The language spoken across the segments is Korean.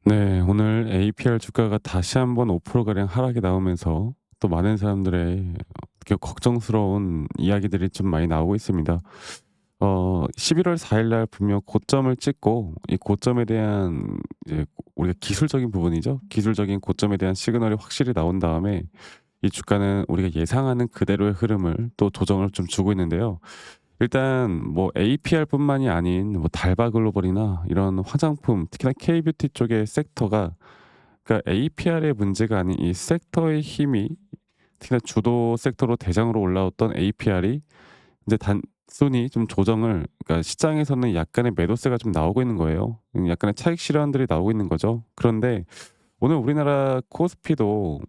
네, 오늘 APR 주가가 다시 한번 5% 가량 하락이 나오면서 또 많은 사람들의 걱정스러운 이야기들이 좀 많이 나오고 있습니다. 11월 4일 날 분명 고점을 찍고 이 고점에 대한 이제 우리가 기술적인 부분이죠. 기술적인 고점에 대한 시그널이 확실히 나온 다음에 이 주가는 우리가 예상하는 그대로의 흐름을 또 조정을 좀 주고 있는데요. 일단 뭐 APR뿐만이 아닌 뭐 달바 글로벌이나 이런 화장품, 특히나 K뷰티 쪽의 섹터가, 그러니까 APR의 문제가 아닌 이 섹터의 힘이, 특히나 주도 섹터로 대장으로 올라왔던 APR이 이제 단순히 좀 조정을, 그러니까 시장에서는 약간의 매도세가 좀 나오고 있는 거예요. 약간의 차익 실현들이 나오고 있는 거죠. 그런데 오늘 우리나라 코스피도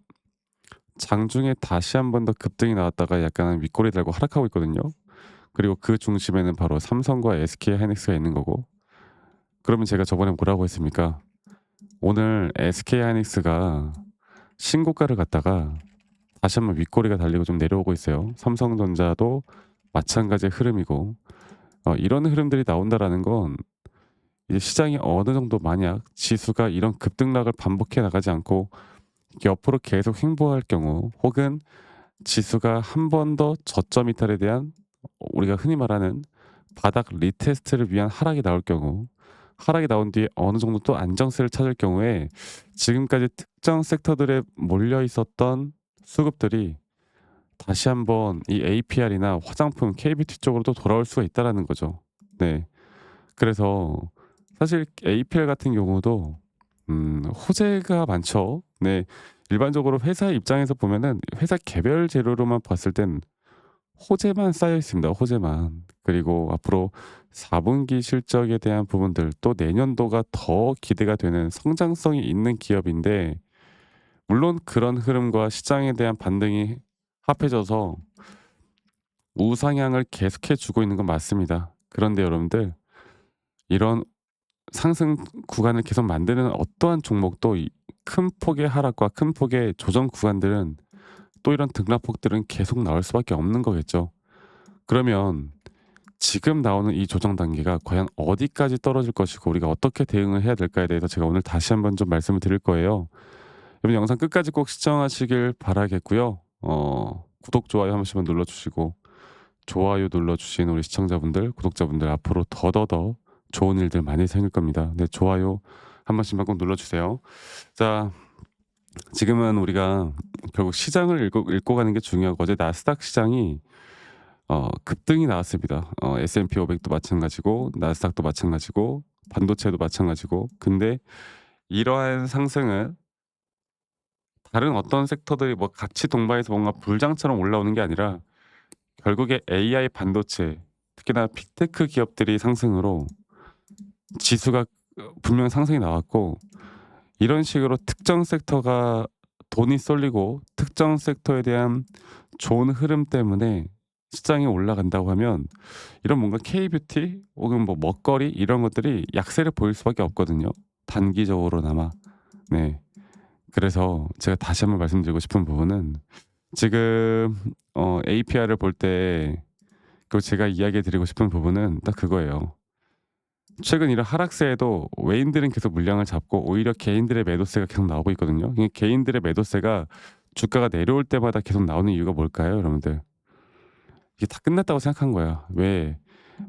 장중에 다시 한번 더 급등이 나왔다가 약간 윗꼬리 달고 하락하고 있거든요. 그리고 그 중심에는 바로 삼성과 SK하이닉스가 있는 거고, 그러면 제가 저번에 뭐라고 했습니까? 오늘 SK하이닉스가 신고가를 갔다가 다시 한번 윗꼬리가 달리고 좀 내려오고 있어요. 삼성전자도 마찬가지의 흐름이고, 이런 흐름들이 나온다라는 건 이제 시장이 어느 정도, 만약 지수가 이런 급등락을 반복해 나가지 않고 옆으로 계속 횡보할 경우, 혹은 지수가 한 번 더 저점 이탈에 대한, 우리가 흔히 말하는 바닥 리테스트를 위한 하락이 나올 경우, 하락이 나온 뒤에 어느 정도 또 안정세를 찾을 경우에 지금까지 특정 섹터들에 몰려 있었던 수급들이 다시 한번 이 APR이나 화장품, KBT 쪽으로 또 돌아올 수가 있다라는 거죠. 네. 그래서 사실 APR 같은 경우도 호재가 많죠. 네. 일반적으로 회사 입장에서 보면은 회사 개별 재료로만 봤을 땐 호재만 쌓여 있습니다, 호재만. 그리고 앞으로 4분기 분기 실적에 대한 부분들, 또 내년도가 더 기대가 되는 성장성이 있는 기업인데, 물론 그런 흐름과 시장에 대한 반등이 합해져서 우상향을 계속해 주고 있는 건 맞습니다. 그런데 여러분들, 이런 상승 구간을 계속 만드는 어떠한 종목도 이 큰 폭의 하락과 큰 폭의 조정 구간들은, 또 이런 등락폭들은 계속 나올 수밖에 없는 거겠죠. 그러면 지금 나오는 이 조정 단계가 과연 어디까지 떨어질 것이고 우리가 어떻게 대응을 해야 될까에 대해서 제가 오늘 다시 한번 좀 말씀을 드릴 거예요. 여러분, 영상 끝까지 꼭 시청하시길 바라겠고요. 구독, 좋아요 한 번씩만 눌러주시고, 좋아요 눌러주신 우리 시청자분들, 구독자분들, 앞으로 더더더 좋은 일들 많이 생길 겁니다. 네, 좋아요 한 번씩만 꼭 눌러주세요. 자, 지금은 우리가 결국 시장을 읽고 가는 게 중요하고, 어제 나스닥 시장이 급등이 나왔습니다. S&P 500도 마찬가지고 나스닥도 마찬가지고 반도체도 마찬가지고. 근데 이러한 상승은 다른 어떤 섹터들이 뭐 같이 동반해서 뭔가 불장처럼 올라오는 게 아니라, 결국에 AI 반도체, 특히나 빅테크 기업들이 상승으로 지수가 분명 상승이 나왔고, 이런 식으로 특정 섹터가 돈이 쏠리고 특정 섹터에 대한 좋은 흐름 때문에 시장이 올라간다고 하면, 이런 뭔가 K뷰티 혹은 뭐 먹거리 이런 것들이 약세를 보일 수밖에 없거든요, 단기적으로나마. 네. 그래서 제가 다시 한번 말씀드리고 싶은 부분은, 지금 APR을 볼 때 그 제가 이야기해 드리고 싶은 부분은 딱 그거예요. 최근 이런 하락세에도 외인들은 계속 물량을 잡고 오히려 개인들의 매도세가 계속 나오고 있거든요. 이 개인들의 매도세가 주가가 내려올 때마다 계속 나오는 이유가 뭘까요, 여러분들? 이게 다 끝났다고 생각한 거야. 왜?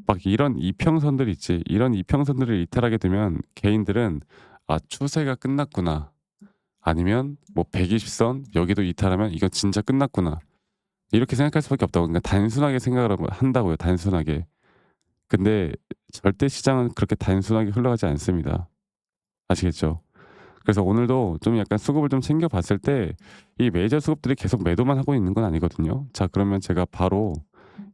막 이런 이평선들 있지. 이런 이평선들을 이탈하게 되면 개인들은 '아, 추세가 끝났구나.' 아니면 뭐 120선 여기도 이탈하면 '이거 진짜 끝났구나.' 이렇게 생각할 수밖에 없다고. 그러니까 단순하게 생각을 한다고요, 단순하게. 근데 절대 시장은 그렇게 단순하게 흘러가지 않습니다. 아시겠죠? 그래서 오늘도 좀 약간 수급을 좀 챙겨 봤을 때 이 메이저 수급들이 계속 매도만 하고 있는 건 아니거든요. 자, 그러면 제가 바로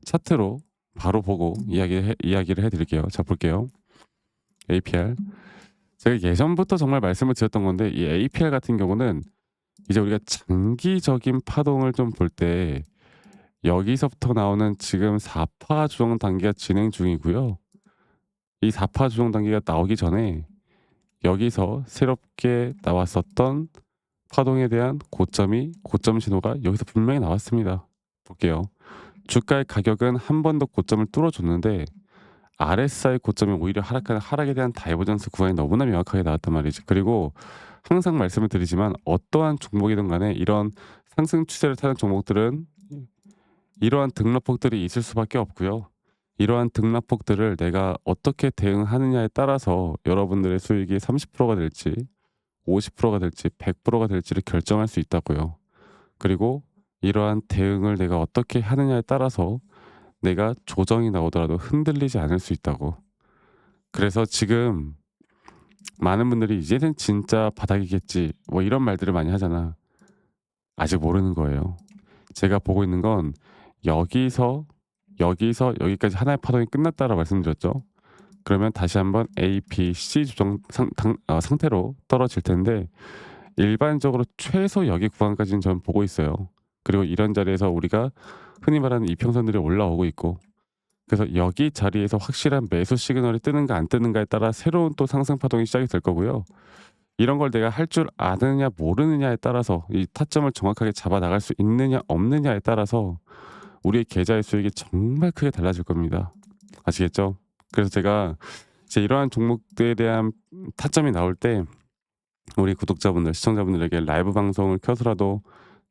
차트로 바로 보고 이야기를 해 드릴게요. 자, 볼게요. APR. 제가 예전부터 정말 말씀을 드렸던 건데, 이 APR 같은 경우는 이제 우리가 장기적인 파동을 좀 볼 때 여기서부터 나오는 지금 4파 조정 단계가 진행 중이고요. 이 4파 조정 단계가 나오기 전에 여기서 새롭게 나왔었던 파동에 대한 고점 신호가 여기서 분명히 나왔습니다. 볼게요. 주가의 가격은 한 번 더 고점을 뚫어줬는데 RSI 고점이 오히려 하락하는 하락에 대한 다이버전스 구간이 너무나 명확하게 나왔단 말이지. 그리고 항상 말씀을 드리지만 어떠한 종목이든 간에 이런 상승 추세를 타는 종목들은 이러한 등락폭들이 있을 수밖에 없고요. 이러한 등락폭들을 내가 어떻게 대응하느냐에 따라서 여러분들의 수익이 30%가 될지 50%가 될지 100%가 될지를 결정할 수 있다고요. 그리고 이러한 대응을 내가 어떻게 하느냐에 따라서 내가 조정이 나오더라도 흔들리지 않을 수 있다고. 그래서 지금 많은 분들이 "이제는 진짜 바닥이겠지." 뭐 이런 말들을 많이 하잖아. 아직 모르는 거예요. 제가 보고 있는 건 여기서, 여기서 여기까지 하나의 파동이 끝났다라고 말씀드렸죠. 그러면 다시 한번 A, B, C 조정 상태로 떨어질 텐데 일반적으로 최소 여기 구간까지는 저는 보고 있어요. 그리고 이런 자리에서 우리가 흔히 말하는 이평선들이 올라오고 있고 그래서 여기 자리에서 확실한 매수 시그널이 뜨는가 안 뜨는가에 따라 새로운 또 상승 파동이 시작이 될 거고요. 이런 걸 내가 할 줄 아느냐 모르느냐에 따라서 이 타점을 정확하게 잡아 나갈 수 있느냐 없느냐에 따라서 우리의 계좌의 수익이 정말 크게 달라질 겁니다. 아시겠죠? 그래서 제가 이제 이러한 종목들에 대한 타점이 나올 때 우리 구독자분들, 시청자분들에게 라이브 방송을 켜서라도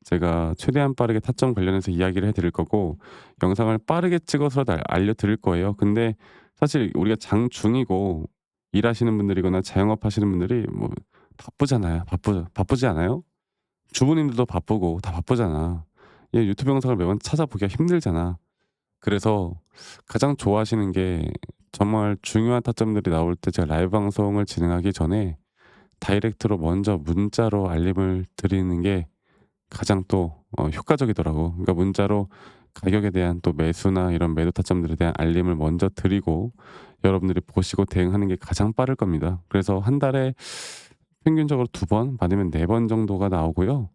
제가 최대한 빠르게 타점 관련해서 이야기를 해 드릴 거고 영상을 빠르게 찍어서라도 알려 드릴 거예요. 근데 사실 우리가 장중이고 일하시는 분들이거나 자영업 하시는 분들이 뭐 바쁘잖아요. 바쁘지 않아요? 주부님들도 바쁘고 다 바쁘잖아. 이 유튜브 영상을 매번 찾아보기가 힘들잖아. 그래서 가장 좋아하시는 게 정말 중요한 타점들이 나올 때 제가 라이브 방송을 진행하기 전에 다이렉트로 먼저 문자로 알림을 드리는 게 가장 또 효과적이더라고. 그러니까 문자로 가격에 대한 또 매수나 이런 매도 타점들에 대한 알림을 먼저 드리고 여러분들이 보시고 대응하는 게 가장 빠를 겁니다. 그래서 한 달에 평균적으로 2번 받으면 4번 정도가 나오고요.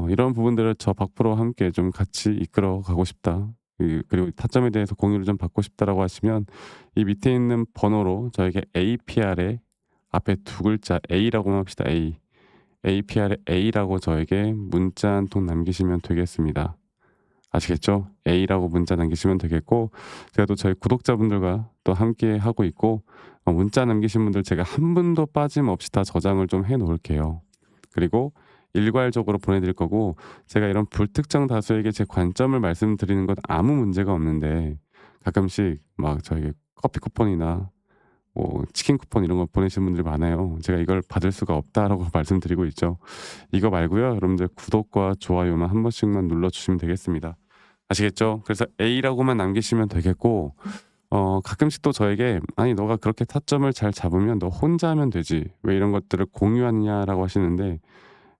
이런 부분들을 저 박프로와 함께 좀 같이 이끌어 가고 싶다. 그리고 타점에 대해서 공유를 좀 받고 싶다라고 하시면 이 밑에 있는 번호로 저에게 APR에 앞에 두 글자 A라고 합시다. A. APR에 A라고 저에게 문자 한 통 남기시면 되겠습니다. 아시겠죠? A라고 문자 남기시면 되겠고 제가 또 저희 구독자분들과 또 함께 하고 있고 문자 남기신 분들 제가 한 분도 빠짐없이 다 저장을 좀 해 놓을게요. 그리고 일괄적으로 보내드릴 거고 제가 이런 불특정 다수에게 제 관점을 말씀드리는 건 아무 문제가 없는데 가끔씩 막 저에게 커피 쿠폰이나 뭐 치킨 쿠폰 이런 거 보내시는 분들이 많아요. 제가 이걸 받을 수가 없다라고 말씀드리고 있죠. 이거 말고요. 여러분들 구독과 좋아요만 한 번씩만 눌러주시면 되겠습니다. 아시겠죠? 그래서 A라고만 남기시면 되겠고 가끔씩 또 저에게 "아니 너가 그렇게 타점을 잘 잡으면 너 혼자 하면 되지. 왜 이런 것들을 공유하느냐."라고 하시는데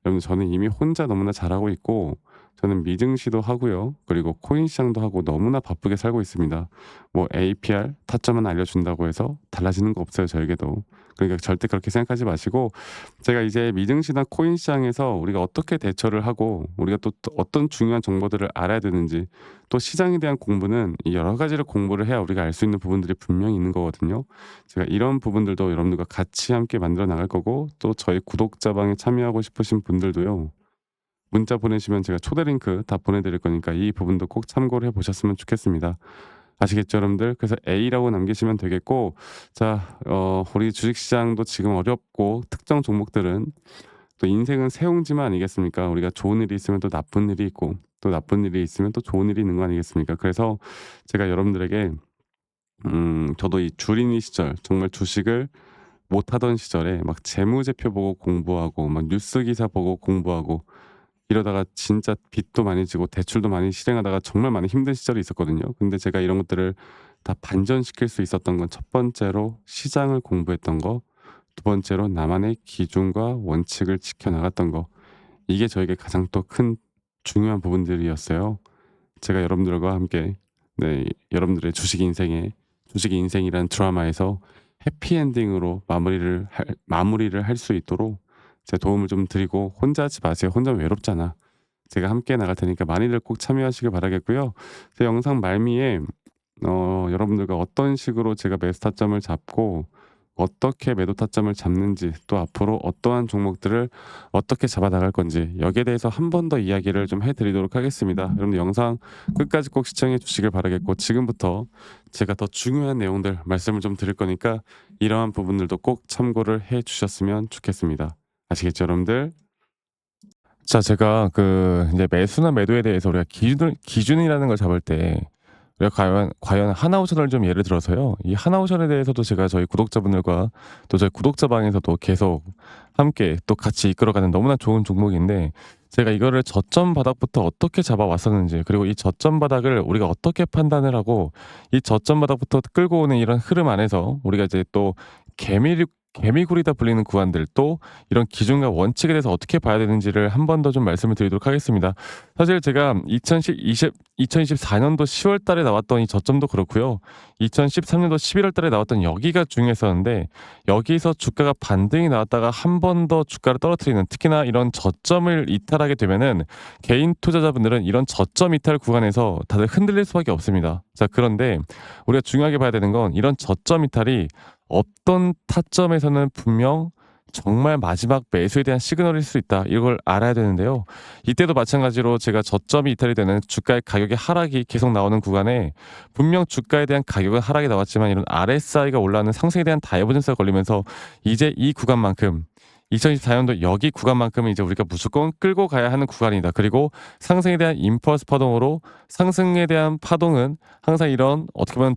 여러분 저는 이미 혼자 너무나 잘하고 있고 저는 미증시도 하고요. 그리고 코인 시장도 하고 너무나 바쁘게 살고 있습니다. 뭐 APR 타점만 알려준다고 해서 달라지는 거 없어요. 저에게도. 그러니까 절대 그렇게 생각하지 마시고 제가 이제 미증시나 코인 시장에서 우리가 어떻게 대처를 하고 우리가 또 어떤 중요한 정보들을 알아야 되는지 또 시장에 대한 공부는 이 여러 가지를 공부를 해야 우리가 알 수 있는 부분들이 분명히 있는 거거든요. 제가 이런 부분들도 여러분들과 같이 함께 만들어 나갈 거고 또 저희 구독자방에 참여하고 싶으신 분들도요. 문자 보내시면 제가 초대 링크 다 보내드릴 거니까 이 부분도 꼭 참고를 해보셨으면 좋겠습니다. 아시겠죠, 여러분들? 그래서 A라고 남기시면 되겠고, 자, 우리 주식시장도 지금 어렵고 특정 종목들은 또 인생은 세옹지만 아니겠습니까? 우리가 좋은 일이 있으면 또 나쁜 일이 있고, 또 나쁜 일이 있으면 또 좋은 일이 있는 거 아니겠습니까? 그래서 제가 여러분들에게 저도 이 주린이 시절 정말 주식을 못하던 시절에 막 재무제표 보고 공부하고 막 뉴스 기사 보고 공부하고 이러다가 진짜 빚도 많이 지고 대출도 많이 실행하다가 정말 많이 힘든 시절이 있었거든요. 근데 제가 이런 것들을 다 반전시킬 수 있었던 건 첫 번째로 시장을 공부했던 거, 두 번째로 나만의 기준과 원칙을 지켜나갔던 거. 이게 저에게 가장 또 큰 중요한 부분들이었어요. 제가 여러분들과 함께 네, 여러분들의 주식 인생이라는 드라마에서 해피엔딩으로 마무리를 할 수 있도록 제 도움을 좀 드리고 혼자 하지 마세요. 혼자 외롭잖아. 제가 함께 나갈 테니까 많이들 꼭 참여하시길 바라겠고요. 제 영상 말미에 여러분들과 어떤 식으로 제가 매스타점을 잡고 어떻게 매도 타점을 잡는지, 또 앞으로 어떠한 종목들을 어떻게 잡아 나갈 건지, 여기에 대해서 한 번 더 이야기를 좀 해 드리도록 하겠습니다. 여러분들 영상 끝까지 꼭 시청해 주시길 바라겠고, 지금부터 제가 더 중요한 내용들 말씀을 좀 드릴 거니까 이러한 부분들도 꼭 참고를 해 주셨으면 좋겠습니다. 아시겠죠, 여러분들? 자, 제가 이제 매수나 매도에 대해서 우리가 기준이라는 걸 잡을 때 우리가 과연 하나오션을 좀 예를 들어서요. 이 하나오션에 대해서도 제가 저희 구독자분들과 또 저희 구독자방에서도 계속 함께 또 같이 이끌어가는 너무나 좋은 종목인데, 제가 이거를 저점 바닥부터 어떻게 잡아왔었는지, 그리고 이 저점 바닥을 우리가 어떻게 판단을 하고 이 저점 바닥부터 끌고 오는 이런 흐름 안에서 우리가 이제 또 개미굴이다 불리는 구간들, 또 이런 기준과 원칙에 대해서 어떻게 봐야 되는지를 한 번 더 좀 말씀을 드리도록 하겠습니다. 사실 제가 2024년도 10월 달에 나왔던 이 저점도 그렇고요. 2013년도 11월 달에 나왔던 여기가 중요했었는데, 여기서 주가가 반등이 나왔다가 한 번 더 주가를 떨어뜨리는, 특히나 이런 저점을 이탈하게 되면은 개인 투자자분들은 이런 저점 이탈 구간에서 다들 흔들릴 수밖에 없습니다. 자, 그런데 우리가 중요하게 봐야 되는 건, 이런 저점 이탈이 어떤 타점에서는 분명 정말 마지막 매수에 대한 시그널일 수 있다, 이걸 알아야 되는데요. 이때도 마찬가지로 제가 저점이 이탈이 되는 주가의 가격의 하락이 계속 나오는 구간에 분명 주가에 대한 가격은 하락이 나왔지만, 이런 RSI가 올라가는 상승에 대한 다이버전스가 걸리면서 이제 이 구간만큼, 2024년도 여기 구간만큼은 이제 우리가 무조건 끌고 가야 하는 구간이다. 그리고 상승에 대한 임펄스 파동으로, 상승에 대한 파동은 항상 이런 어떻게 보면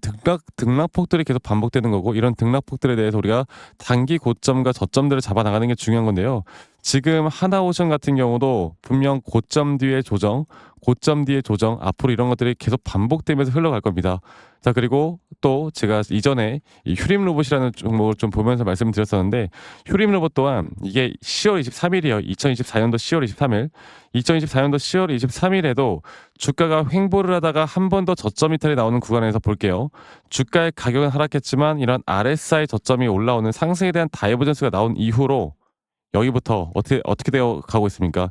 등락폭들이 계속 반복되는 거고, 이런 등락폭들에 대해서 우리가 단기 고점과 저점들을 잡아 나가는 게 중요한 건데요. 지금 하나오션 같은 경우도 분명 고점 뒤에 조정, 고점 뒤에 조정, 앞으로 이런 것들이 계속 반복되면서 흘러갈 겁니다. 자, 그리고 또 제가 이전에 이 휴림 로봇이라는 종목을 좀 보면서 말씀드렸었는데, 휴림 로봇 또한 이게 10월 23일이에요. 2024년도 10월 23일. 2024년도 10월 23일에도 주가가 횡보를 하다가 한 번 더 저점 이탈이 나오는 구간에서 볼게요. 주가의 가격은 하락했지만 이런 RSI 저점이 올라오는 상승에 대한 다이버전스가 나온 이후로 여기부터 어떻게 되어 가고 있습니까?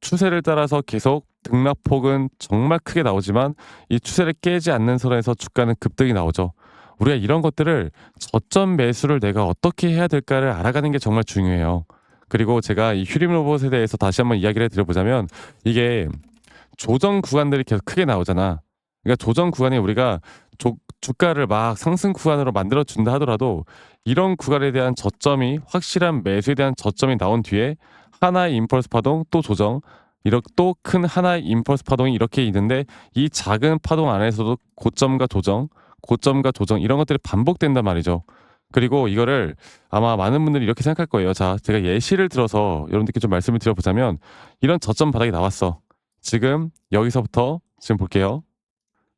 추세를 따라서 계속 등락폭은 정말 크게 나오지만, 이 추세를 깨지 않는 선에서 주가는 급등이 나오죠. 우리가 이런 것들을, 저점 매수를 내가 어떻게 해야 될까를 알아가는 게 정말 중요해요. 그리고 제가 이 휴림 로봇에 대해서 다시 한번 이야기를 드려보자면, 이게 조정 구간들이 계속 크게 나오잖아. 그러니까 조정 구간이 우리가 주가를 막 상승 구간으로 만들어 준다 하더라도, 이런 구간에 대한 저점이, 확실한 매수에 대한 저점이 나온 뒤에 하나의 임펄스 파동, 또 조정, 이렇게 또 큰 하나의 임펄스 파동이 이렇게 있는데, 이 작은 파동 안에서도 고점과 조정, 고점과 조정, 이런 것들이 반복된단 말이죠. 그리고 이거를 아마 많은 분들이 이렇게 생각할 거예요. 자, 제가 예시를 들어서 여러분들께 좀 말씀을 드려보자면, 이런 저점 바닥이 나왔어. 지금 여기서부터 지금 볼게요.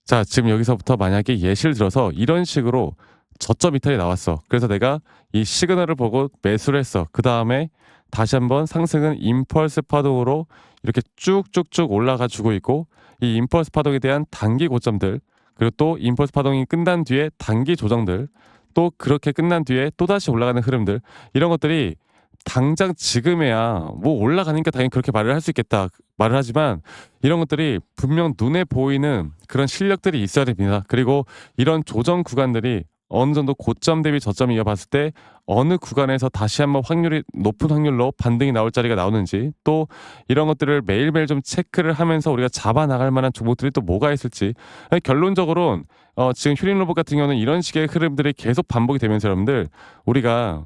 자, 지금 여기서부터 만약에 예시를 들어서 이런 식으로 저점 이탈이 나왔어. 그래서 내가 이 시그널을 보고 매수를 했어. 그 다음에 다시 한번 상승은 임펄스 파동으로 이렇게 쭉쭉쭉 올라가 주고 있고, 이 임펄스 파동에 대한 단기 고점들, 그리고 또 임펄스 파동이 끝난 뒤에 단기 조정들, 또 그렇게 끝난 뒤에 또다시 올라가는 흐름들, 이런 것들이 당장 지금에야 뭐 올라가니까 당연히 그렇게 말을 할 수 있겠다 말을 하지만, 이런 것들이 분명 눈에 보이는 그런 실력들이 있어야 됩니다. 그리고 이런 조정 구간들이 어느 정도 고점 대비 저점을 이어봤을 때 어느 구간에서 다시 한번 높은 확률로 반등이 나올 자리가 나오는지, 또 이런 것들을 매일매일 좀 체크를 하면서 우리가 잡아 나갈 만한 종목들이 또 뭐가 있을지. 결론적으로는 지금 휴림 로봇 같은 경우는 이런 식의 흐름들이 계속 반복이 되면서, 여러분들 우리가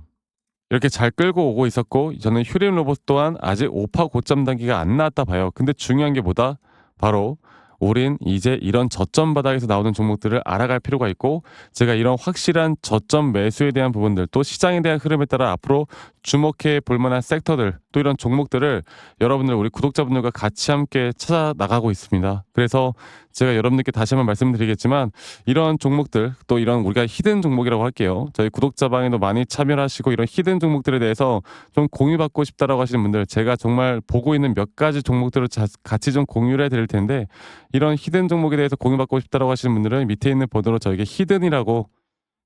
이렇게 잘 끌고 오고 있었고, 저는 휴림 로봇 또한 아직 오파 고점 단계가 안 나왔다 봐요. 근데 중요한 게 뭐다? 바로 우린 이제 이런 저점 바닥에서 나오는 종목들을 알아갈 필요가 있고, 제가 이런 확실한 저점 매수에 대한 부분들, 또 시장에 대한 흐름에 따라 앞으로 주목해 볼 만한 섹터들, 또 이런 종목들을 여러분들, 우리 구독자분들과 같이 함께 찾아 나가고 있습니다. 그래서 제가 여러분들께 다시 한번 말씀드리겠지만, 이런 종목들, 또 이런 우리가 히든 종목이라고 할게요. 저희 구독자방에도 많이 참여를 하시고, 이런 히든 종목들에 대해서 좀 공유받고 싶다라고 하시는 분들, 제가 정말 보고 있는 몇 가지 종목들을 같이 좀 공유를 해드릴 텐데, 이런 히든 종목에 대해서 공유받고 싶다라고 하시는 분들은 밑에 있는 번호로 저에게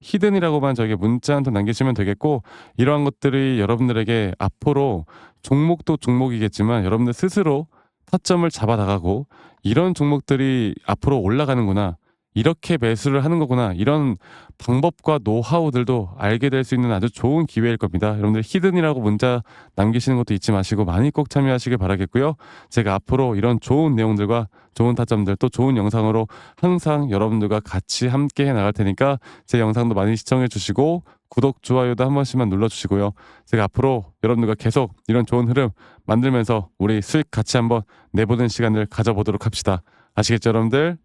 히든이라고만 저에게 문자 한 통 남기시면 되겠고, 이러한 것들이 여러분들에게 앞으로 종목도 종목이겠지만 여러분들 스스로 타점을 잡아 나가고, 이런 종목들이 앞으로 올라가는구나, 이렇게 매수를 하는 거구나. 이런 방법과 노하우들도 알게 될 수 있는 아주 좋은 기회일 겁니다. 여러분들 히든이라고 문자 남기시는 것도 잊지 마시고 많이 꼭 참여하시길 바라겠고요. 제가 앞으로 이런 좋은 내용들과 좋은 타점들 또 좋은 영상으로 항상 여러분들과 같이 함께 해 나갈 테니까 제 영상도 많이 시청해 주시고 구독, 좋아요도 한 번씩만 눌러주시고요. 제가 앞으로 여러분들과 계속 이런 좋은 흐름 만들면서 우리 수익 같이 한번 내보는 시간을 가져보도록 합시다. 아시겠죠, 여러분들?